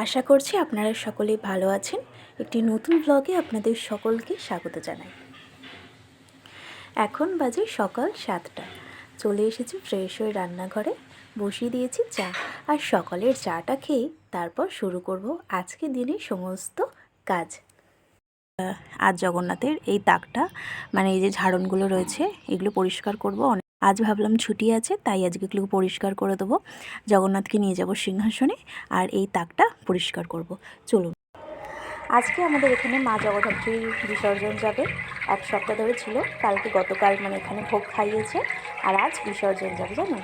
আশা করছি আপনারা সকলেই ভালো আছেন। একটি নতুন ব্লগে আপনাদের সকলকে স্বাগত জানাই। এখন বাজে সকাল 7টা। চলে এসেছি ফ্রেশ হয়ে রান্নাঘরে, বসিয়ে দিয়েছি চা। আর সকালের চাটা খেয়ে তারপর শুরু করব আজকে দিনের সমস্ত কাজ। আজ জগন্নাথের এই তাকটা, মানে এই যে ঝাড়নগুলো রয়েছে, এগুলো পরিষ্কার করব। আজ ভাবলাম ছুটি আছে, তাই আজকে এগুলো পরিষ্কার করে দেবো। জগন্নাথকে নিয়ে যাব সিংহাসনে, আর এই তাকটা পরিষ্কার করব। চলুন। আজকে আমাদের এখানে মা জগদ্ধাত্রীর বিসর্জন যাবে। 1 সপ্তাহ ধরে ছিল, গতকাল মানে এখানে ভোগ খাইয়েছে, আর আজ বিসর্জন যাবে জানেন।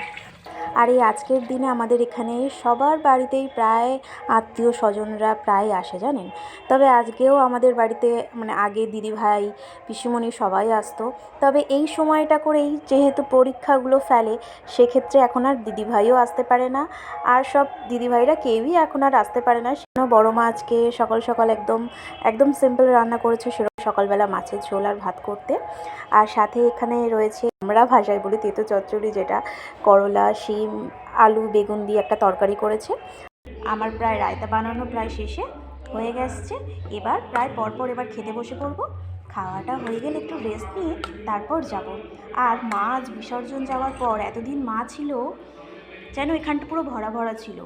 আর এই আজকের দিনে আমাদের এখানে সবার বাড়িতেই প্রায় আত্মীয় স্বজনরা প্রায় আসে জানেন। তবে আজকেও আমাদের বাড়িতে মানে আগে দিদিভাই পিসিমণি সবাই আসতো। তবে এই সময়টা করেই যেহেতু পরীক্ষাগুলো ফেলে, সেক্ষেত্রে এখন আর দিদিভাইও আসতে পারে না, আর সব দিদিভাইরা কেউই এখন আর আসতে পারে না। বড় মা আজকে সকাল সকাল একদম সিম্পল রান্না করেছে, সেরকম সকালবেলা মাছের ঝোল আর ভাত করতে। আর সাথে এখানে রয়েছে, আমরা ভাষায় বলি তেতো চচ্চড়ি, যেটা করলা, শিম, আলু, বেগুন দিয়ে একটা তরকারি করেছে। আমার প্রায় রায়তা বানানো প্রায় শেষে হয়ে গেছে। এবার প্রায় পরপর এবার খেতে বসে পড়বো। খাওয়াটা হয়ে গেলে একটু রেস্ট নিয়ে তারপর যাব। আর মা আজ বিসর্জন যাওয়ার পর এতদিন মা ছিল যেন এখানটা পুরো ভরা ভরা ছিল।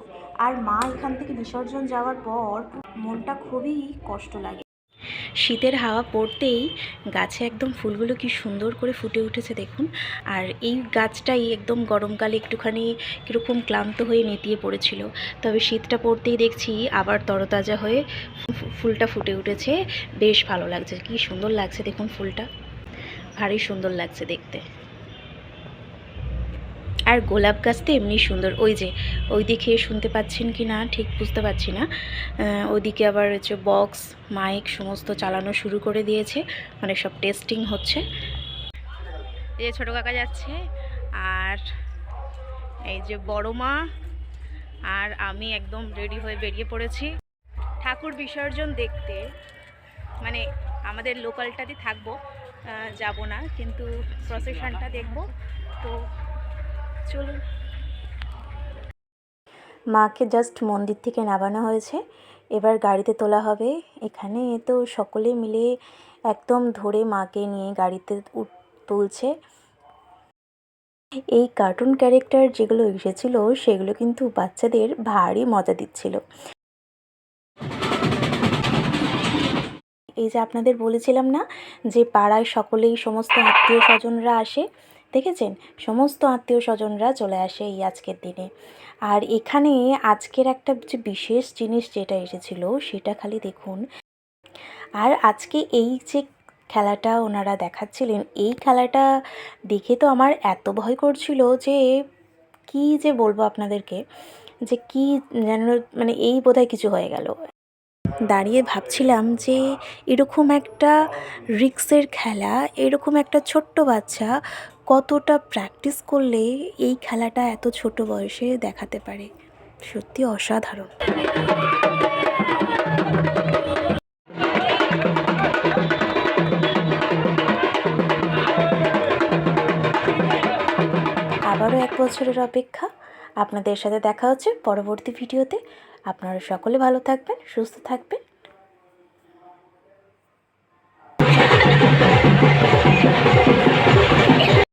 আর মা এখান থেকে বিসর্জন যাওয়ার পর মনটা খুবই কষ্ট লাগে। শীতের হাওয়া পড়তেই গাছে একদম ফুলগুলো কি সুন্দর করে ফুটে উঠেছে দেখুন। আর এই গাছটাই একদম গরমকালে একটুখানি কীরকম ক্লান্ত হয়ে নেতিয়ে পড়েছিল, তবে শীতটা পড়তেই দেখছি আবার তরতাজা হয়ে ফুলটা ফুটে উঠেছে। বেশ ভালো লাগছে, কি সুন্দর লাগছে দেখুন, ফুলটা ভারী সুন্দর লাগছে দেখতে। আর গোলাপ গাছ তো এমনি সুন্দর। ওই যে ওই দিকে শুনতে পাচ্ছেন কি না ঠিক বুঝতে পারছি না, ওইদিকে আবার হচ্ছে বক্স মাইক সমস্ত চালানো শুরু করে দিয়েছে, মানে সব টেস্টিং হচ্ছে। এই যে ছোটো কাকা যাচ্ছে, আর এই যে বড় মা আর আমি একদম রেডি হয়ে বেরিয়ে পড়েছি ঠাকুর বিসর্জন দেখতে। মানে আমাদের লোকালটাতে থাকবো, যাব না, কিন্তু প্রসেশনটা দেখব। তো চলুন। মাকে জাস্ট মন্দির থেকে নামানো হয়েছে, এবার গাড়িতে তোলা হবে। এখানে তো সকলে মিলে একদম ধরে মাকে নিয়ে গাড়িতে তুলছে। এই কার্টুন ক্যারেক্টার যেগুলো এসেছিল সেগুলো কিন্তু বাচ্চাদের ভারী মজা দিচ্ছিল। এই যে আপনাদের বলেছিলাম না যে পাড়ায় সকলেই সমস্ত আত্মীয় স্বজনরা আসে, দেখেছেন সমস্ত আত্মীয় স্বজনরা চলে আসে এই আজকের দিনে। আর এখানে আজকের একটা যে বিশেষ জিনিস যেটা এসেছিল সেটা খালি দেখুন। আর আজকে এই যে খেলাটা ওনারা দেখাচ্ছিলেন, এই খেলাটা দেখে তো আমার এত ভয় করছিল যে কি যে বলবো আপনাদেরকে, যে কি যেন মানে এই বোধহয় কিছু হয়ে গেল। দাঁড়িয়ে ভাবছিলাম যে এরকম একটা রিস্কের খেলা, এরকম একটা ছোট্ট বাচ্চা কতটা প্র্যাকটিস করলে এই খেলাটা এত ছোট বয়সে দেখাতে পারে। সত্যি অসাধারণ। আবারও 1 বছরের অপেক্ষা। আপনাদের সাথে দেখা হচ্ছে পরবর্তী ভিডিওতে। আপনারা সকলে ভালো থাকবেন, সুস্থ থাকবেন।